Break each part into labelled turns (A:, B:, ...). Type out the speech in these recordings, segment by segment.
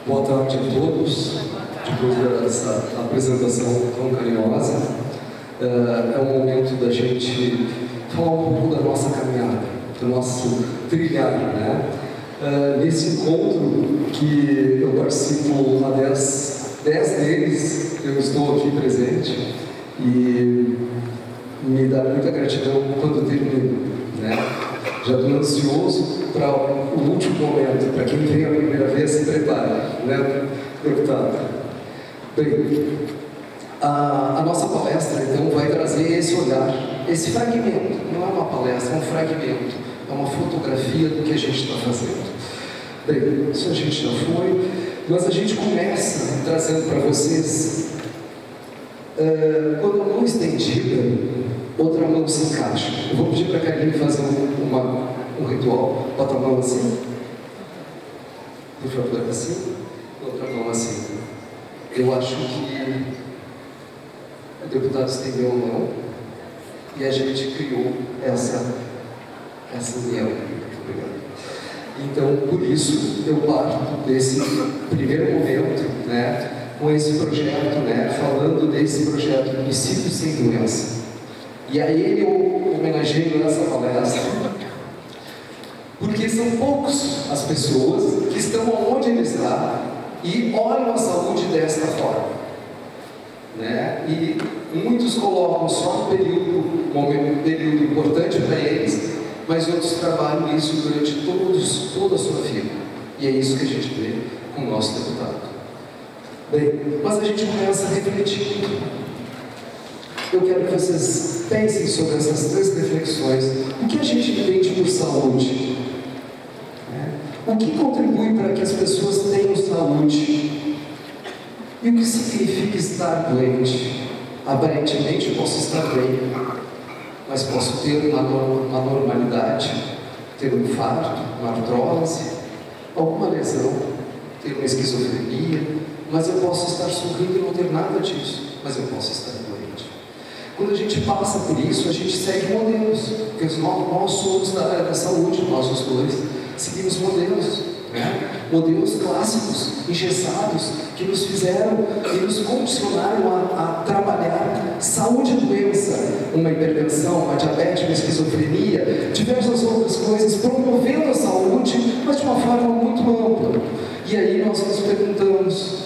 A: Boa tarde a todos. Depois dessa apresentação tão carinhosa, é um momento da gente falar um pouco da nossa caminhada, do nosso trilhar, né? Nesse encontro que eu participo há 10 deles, eu estou aqui presente e me dá muita gratidão quando termino, né? Já estou ansioso para o último momento, para quem vem a primeira vez, se prepare, né, deputado? Bem, a nossa palestra, então, vai trazer esse olhar, esse fragmento, não é uma palestra, é um fragmento, é uma fotografia do que a gente está fazendo. Bem, isso a gente já foi, mas a gente começa trazendo para vocês, quando a mão estendida, outra mão se encaixa. Eu vou pedir para a Karine fazer um ritual. Bota a mão assim, por favor, assim, outra mão assim. Eu acho que o deputado estendeu a mão e a gente criou essa união. Então, por isso, eu parto desse primeiro momento, né, com esse projeto, né, falando desse projeto Município Sem Doença. E a ele eu homenageio nessa palestra, porque são poucos as pessoas que estão onde ele está e olham a saúde desta forma, né? E muitos colocam só um período importante para eles, mas outros trabalham isso durante toda a sua vida. E é isso que a gente vê com o nosso deputado. Bem, mas a gente começa a refletir. Eu quero que vocês pensem sobre essas três reflexões. O que a gente entende por saúde? O que contribui para que as pessoas tenham saúde? E o que significa estar doente? Aparentemente eu posso estar bem, mas posso ter uma normalidade, ter um infarto, uma artrose, alguma lesão, ter uma esquizofrenia, mas eu posso estar sorrindo e não ter nada disso, mas eu posso estar doente. Quando a gente passa por isso, a gente segue modelos, porque nós somos da área da saúde, nós os dois, seguimos modelos, né? Modelos clássicos, engessados, que nos fizeram e nos condicionaram a trabalhar saúde e doença, uma hipertensão, uma diabetes, uma esquizofrenia, diversas outras coisas, promovendo a saúde, mas de uma forma muito ampla. E aí nós nos perguntamos,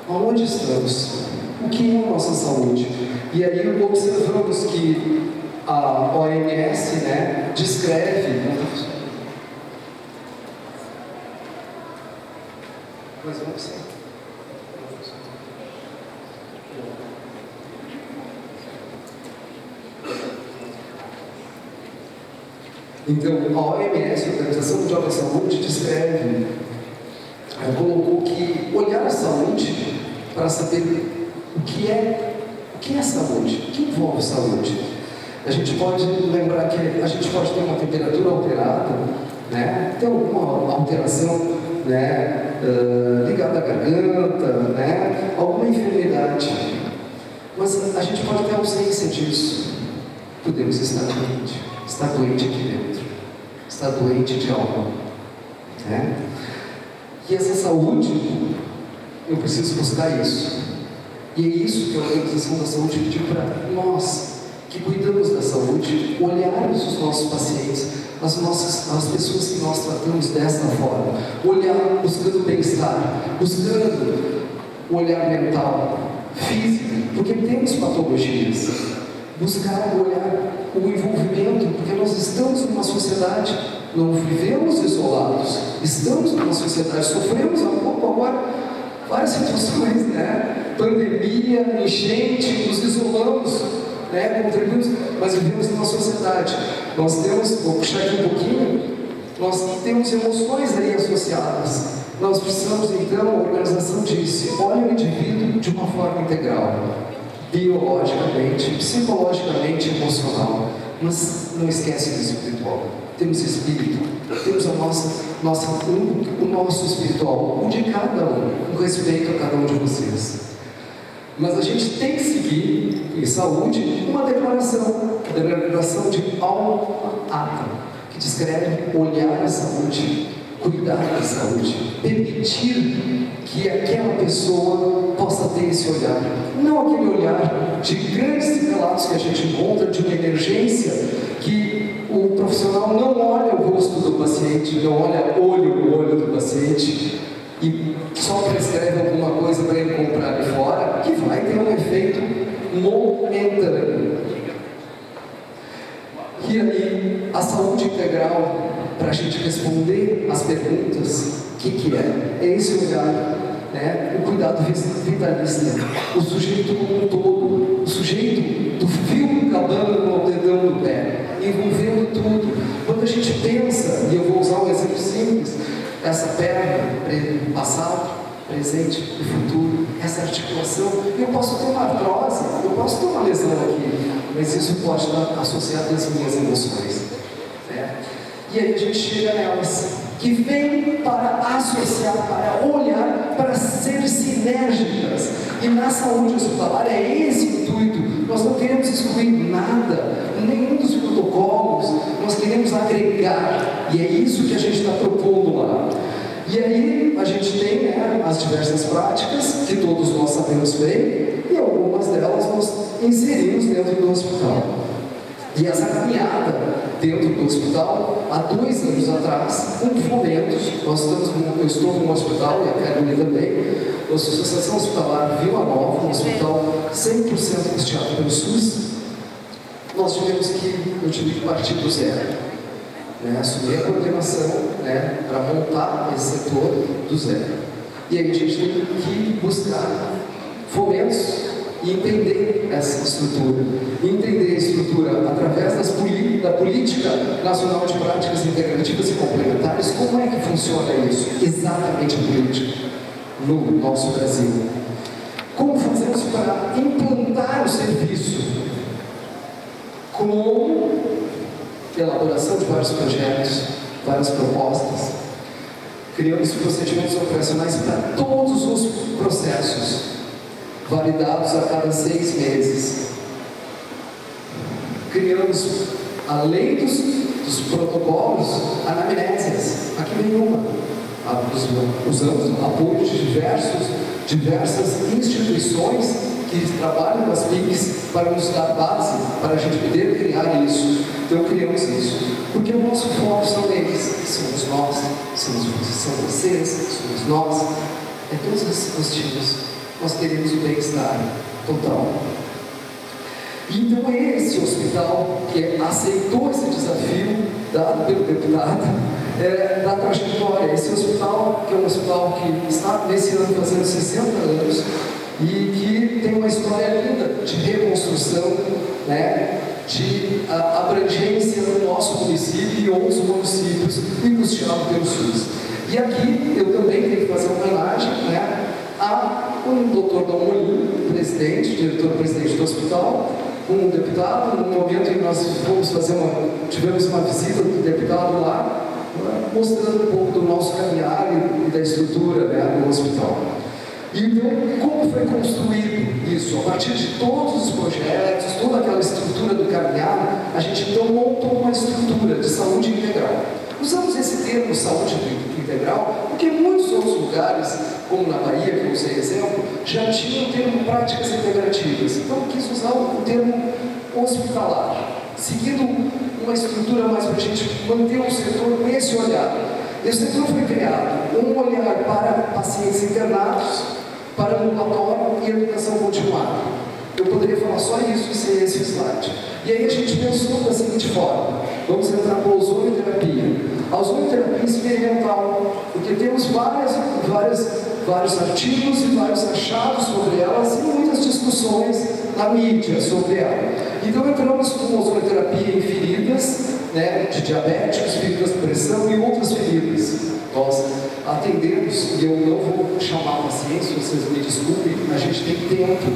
A: aonde estamos? O que é a nossa saúde? E aí observamos que a OMS, né, descreve... Mas vamos sim. Então, a OMS, a Organização Mundial da Saúde, descreve, colocou que olhar a saúde para saber o que é saúde, o que envolve saúde. A gente pode lembrar que a gente pode ter uma temperatura alterada, né? Ter alguma alteração, né? Ligada à garganta, né? Alguma enfermidade. Mas a gente pode ter ausência disso. Podemos estar doente aqui dentro, estar doente de alma, né? E essa saúde, eu preciso buscar isso. E é isso que a Organização da Saúde pediu para nós, que cuidamos da saúde, olharmos os nossos pacientes, as pessoas que nós tratamos desta forma, olhar buscando bem-estar, buscando o olhar mental, físico, porque temos patologias, buscar olhar o envolvimento, porque nós estamos numa sociedade, não vivemos isolados, estamos numa sociedade, sofremos há pouco agora várias situações, né? Pandemia, enchente, nos isolamos, né? Contribuímos, mas vivemos numa sociedade. Nós temos, vou puxar aqui um pouquinho, nós temos emoções aí associadas. Nós precisamos, então, a organização disse, olha o indivíduo de uma forma integral, biologicamente, psicologicamente, emocional, mas não esquece do espiritual. Temos espírito, temos o nosso espiritual, um de cada um, com respeito a cada um de vocês. Mas a gente tem que seguir, em saúde, uma declaração, a declaração de Al-Ata, que descreve olhar a saúde, cuidar da saúde, permitir que aquela pessoa possa ter esse olhar. Não aquele olhar de grandes relatos que a gente encontra de uma emergência, que o profissional não olha o rosto do paciente, não olha olho no olho do paciente e só prescreve alguma coisa para ele comprar ali fora, que vai ter um efeito momentâneo. E aí, a saúde integral, para a gente responder as perguntas, o que é? É esse olhar, né? O cuidado vitalista, o sujeito como um todo, o sujeito do fio acabando no dedão do pé, envolvendo tudo. Quando a gente pensa, e eu vou usar um exemplo simples, essa perna, passado, presente e futuro, essa articulação, eu posso ter uma artrose, eu posso ter uma lesão aqui, mas isso pode estar associado às minhas emoções, né? E aí a gente chega nelas, que vem para associar, para olhar, para ser sinérgicas. E na saúde hospitalar é esse o intuito. Nós não queremos excluir nada, nenhum dos protocolos, nós queremos agregar, e é isso que a gente está propondo lá. E aí a gente tem, né, as diversas práticas, que todos nós sabemos bem, e algumas delas nós inserimos dentro do hospital. E essa caminhada dentro do hospital, há 2 anos atrás, com fomentos, eu estou num hospital, e a Carolina também, a Associação Hospitalar Vila Nova, um hospital 100% custeado pelo SUS, eu tive que partir do zero, né, assumir a coordenação, né, para montar esse setor do zero. E aí a gente tem que buscar fomentos e entender essa estrutura. Entender a estrutura através da Política Nacional de Práticas Integrativas e Complementares. Como é que funciona isso? Exatamente a política no nosso Brasil. Como fazemos para implantar o serviço? Com elaboração de vários projetos, várias propostas. Criamos procedimentos operacionais para todos os processos, validados a cada 6 meses. Criamos, além dos protocolos, anamnésias. Aqui vem uma. Usamos apoio de diversas instituições que trabalham com as PICs para nos dar base, para a gente poder criar isso. Então criamos isso. Porque o nosso foco são eles. Somos nós, são vocês, somos nós. É todos esses postinhos. Nós queremos o bem-estar total. Então é esse hospital que aceitou esse desafio dado pelo deputado da trajetória. Esse hospital, que é um hospital que está nesse ano fazendo 60 anos e que tem uma história linda de reconstrução, né, de abrangência no nosso município e outros municípios e custeado pelo SUS. E aqui eu também tenho que fazer uma homenagem, né, a um doutor Dalmolin, diretor-presidente do hospital, um deputado, no momento em que nós tivemos uma visita do deputado lá, mostrando um pouco do nosso caminhar e da estrutura, né, do hospital. Então, como foi construído isso? A partir de todos os projetos, toda aquela estrutura do caminhar, a gente então montou uma estrutura de saúde integral. Usamos esse termo saúde integral porque muitos outros lugares, como na Bahia, que eu usei exemplo, já tinham o termo práticas integrativas. Então eu quis usar o termo hospitalar, seguindo uma estrutura mais para a gente manter o setor nesse olhar. Esse setor foi criado, um olhar para pacientes internados, para ambulatório e educação continuada. Eu poderia falar só isso e ser esse slide. E aí a gente pensou da seguinte forma: vamos entrar com a ozonioterapia. A ozonioterapia experimental, porque temos vários artigos e vários achados sobre elas e muitas discussões na mídia sobre ela. Então entramos com ozonioterapia em feridas, né, de diabéticos, feridas de pressão e outras feridas. Nós atendemos, e eu não vou chamar pacientes, vocês me desculpem, a gente tem tempo,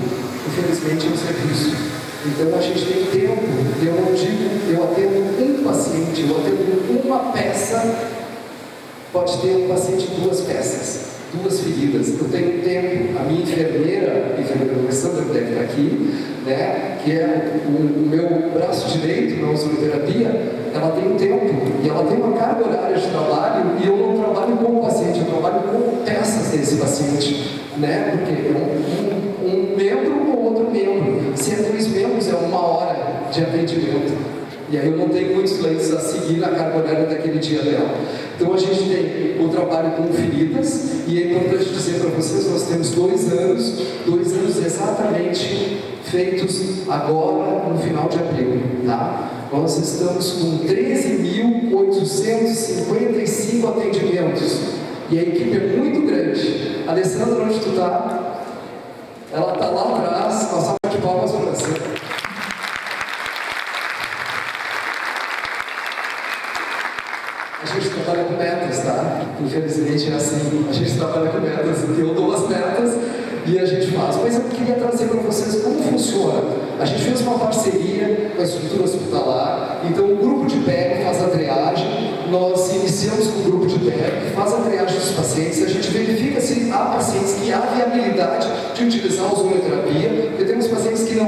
A: infelizmente, no serviço. Então a gente tem tempo, eu não digo, eu atendo um paciente, eu atendo uma peça, pode ter um paciente 2 peças, 2 feridas. Eu tenho tempo, a minha enfermeira Alessandra deve estar aqui, né, que é o meu braço direito na ozonioterapia, ela tem um tempo, e ela tem uma carga horária de trabalho, e eu não trabalho com o paciente, eu trabalho com peças assistir esse paciente, né? Porque é um membro ou outro membro. Se é 2 membros, é 1 hora de atendimento. E aí eu não tenho muitos leitos a seguir na carga horária daquele dia dela. Então a gente tem o trabalho com feridas, e é importante dizer para vocês, nós temos 2 anos exatamente feitos agora no final de abril, tá? Nós estamos com 13.855 atendimentos, e a equipe é muito grande. Alessandra, onde tu está? Ela está lá atrás, uma salva de palmas para você. A gente trabalha com metas, tá? Infelizmente é assim, a gente trabalha com metas, eu dou as metas e a gente faz. Mas eu queria trazer para vocês como funciona. A gente fez uma parceria com a estrutura hospitalar, então o grupo de PEC faz a triagem, nós iniciamos com o grupo de PEC, que faz a triagem dos pacientes, a gente verifica se há pacientes que há viabilidade de utilizar a ozonioterapia, porque temos pacientes que não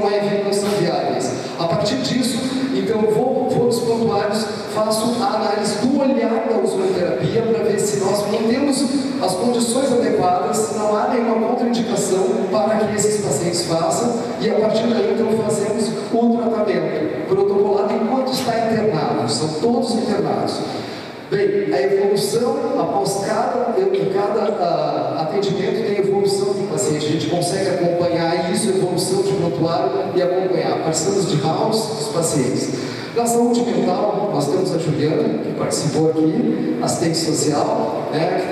A: são viáveis. A partir disso, então eu vou nos prontuários, faço a análise do olhar da ozonioterapia para ver se nós mantemos as condições adequadas, se não há nenhuma contraindicação para que esses pacientes façam, e a partir daí então fazemos o tratamento protocolado enquanto está internado, são todos internados. Bem, a evolução após cada atendimento tem evolução do paciente, a gente consegue acompanhar isso, evolução de prontuário e acompanhar. Participamos de rounds dos pacientes. Na saúde mental, nós temos a Juliana, que participou aqui, assistente social, né, que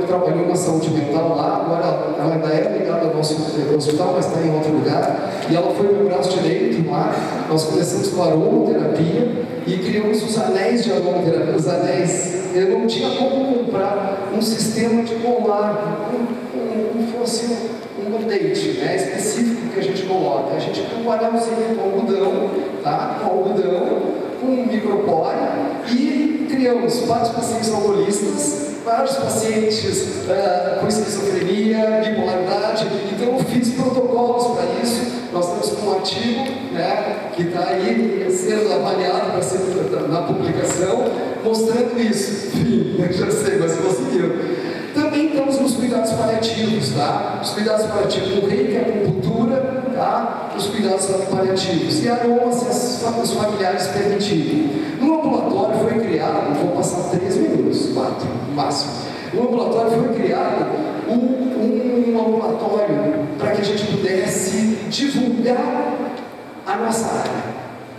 A: trabalhou na saúde mental lá, agora ela ainda é ligada ao nosso hospital, mas está em outro lugar, e ela foi meu braço direito lá. Nós começamos com a aromaterapia e criamos os anéis de aromaterapia. Os anéis, eu não tinha como comprar um sistema de colar, como fosse um dente, né, específico que a gente coloca. A gente tem um anelzinho com algodão, tá? Com algodão, com um micropore, e criamos vários pacientes alcoolistas, vários pacientes com esquizofrenia, bipolaridade. Então eu fiz protocolos para isso. Nós estamos com um artigo, né, que está aí sendo avaliado para ser na publicação, mostrando isso. Enfim, eu já sei, mas conseguiu. Também estamos nos cuidados paliativos, tá? Os cuidados paliativos, o reiki, a acupuntura, tá? Os cuidados paliativos. E aroma, se os familiares permitirem. No ambulatório foi criado, vou passar 3 minutos, 4 no máximo. No ambulatório foi criado um ambulatório para que a gente pudesse divulgar a nossa área.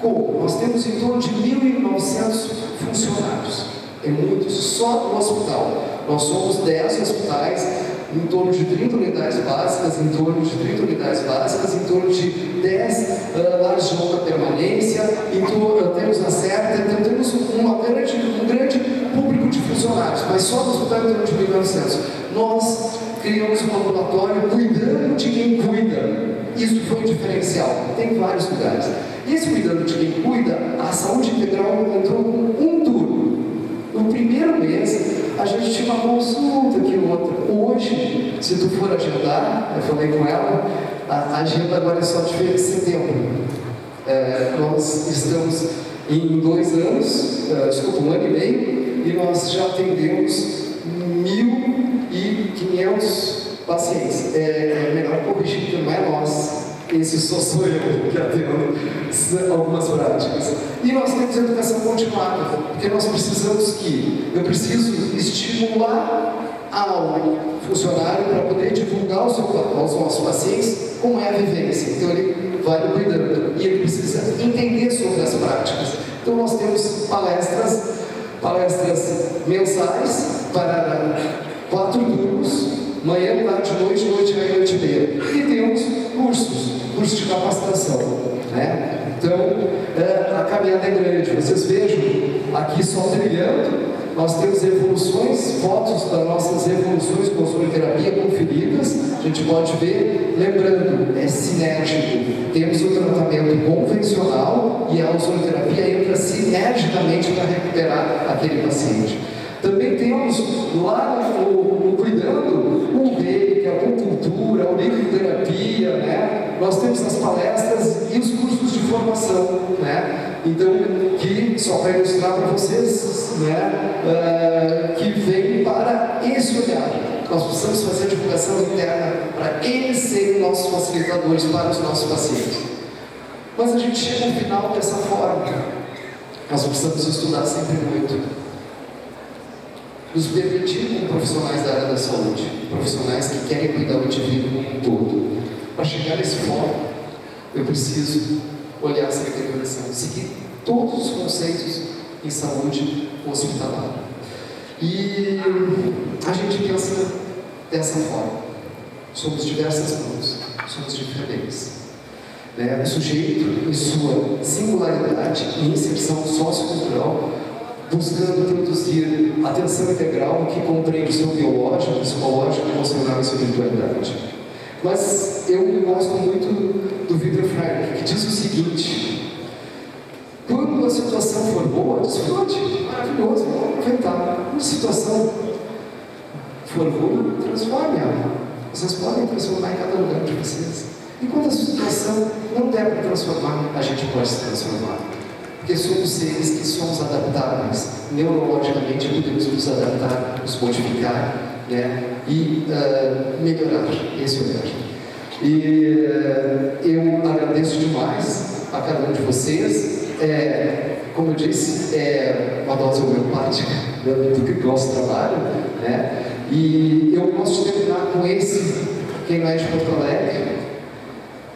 A: Como? Nós temos em torno de 1.900 funcionários. É muito, só no hospital. Nós somos 10 hospitais, em torno de 30 unidades básicas, em torno de 10 lares de longa permanência, temos a CERTA, então temos um grande público de funcionários, mas só no hospital em torno de 1.900. Nós criamos um ambulatório cuidando de quem cuida. Isso foi um diferencial, tem vários lugares. E esse cuidando de quem cuida, a saúde integral entrou com um turno. No primeiro mês, a gente tinha uma consulta aqui ou outra. Hoje, se tu for agendar, eu falei com ela, a agenda agora é só de setembro. Nós estamos em 2 anos, 1 ano e meio, e nós já atendemos 1.500 pacientes. É melhor corrigir que não é nós. Esse só sou eu que atendo algumas práticas. E nós temos educação continuada, porque nós precisamos eu preciso estimular ao funcionário para poder divulgar aos nossos pacientes como é a vivência. Então ele vai cuidando e ele precisa entender sobre as práticas. Então nós temos palestras mensais para 4 turnos, manhã, tarde, noite e noite e meia. E temos cursos de capacitação, né? Então, a caminhada é grande. Vocês vejam aqui só trilhando, nós temos evoluções, fotos das nossas evoluções com ozonioterapia conferidas, a gente pode ver, lembrando, é sinérgico. Temos o tratamento convencional e a ozonioterapia entra sinergicamente para recuperar aquele paciente. Também temos lá no cuidando o reiki, a acupuntura, a auriculoterapia, né? Nós temos as palestras e os cursos de formação, né? Então, que só para ilustrar para vocês, né? Que vem para esse olhar. nós precisamos fazer a divulgação interna para eles serem nossos facilitadores para os nossos pacientes. Mas a gente chega ao final dessa forma. Nós precisamos estudar sempre muito. Nos permitir como profissionais da área da saúde, profissionais que querem cuidar do indivíduo como um todo. Para chegar nesse foco, eu preciso olhar essa direção, seguir todos os conceitos em saúde hospitalar. E a gente pensa dessa forma. Somos diversas mãos, somos diferentes. O sujeito, em sua singularidade e inserção sociocultural, buscando produzir atenção integral que compreende o seu biológico, psicológico, emocional e espiritualidade. Mas eu gosto muito do Viktor Frankl, que diz o seguinte: quando a situação for boa, desfrute, maravilhoso, vamos aproveitar. Quando a situação for ruim, transforme ela. Vocês podem transformar em cada lugar de vocês. E quando a situação não der para transformar, a gente pode se transformar. Porque somos seres que somos adaptáveis. Neurologicamente podemos nos adaptar, nos modificar, e melhorar esse olhar. E eu agradeço demais a cada um de vocês. Como eu disse, uma dose homeopática do que gosto do trabalho, e eu gosto de terminar com esse, quem não é de Porto Alegre,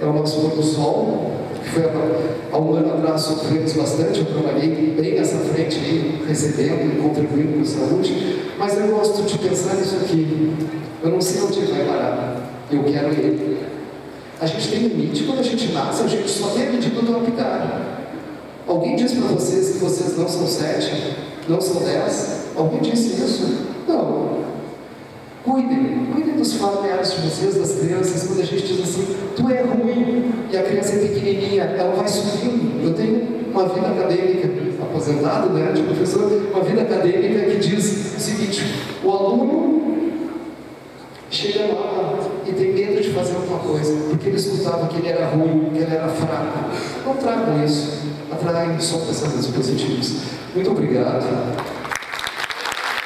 A: é o nosso pôr do sol, que foi há um ano atrás sofremos bastante. Eu trabalhei bem nessa frente aí, recebendo e contribuindo com a saúde, mas eu gosto de pensar nisso aqui. Eu não sei onde ele vai parar, eu quero ele. A gente tem limite, quando a gente nasce, a gente só tem a medida do lapidar. Alguém disse para vocês que vocês não são 7, não são 10? Alguém disse isso? Não. Cuidem dos familiares de vocês, das crianças. Quando a gente diz assim, tu é ruim, e a criança é pequenininha, ela vai subindo. Eu tenho uma vida acadêmica, aposentado, de professor, uma vida acadêmica que diz o seguinte: o aluno chega lá e tem medo de fazer alguma coisa, porque ele escutava que ele era ruim, que ele era fraco. Não tragam isso, atraem só pensamentos positivos. Muito obrigado.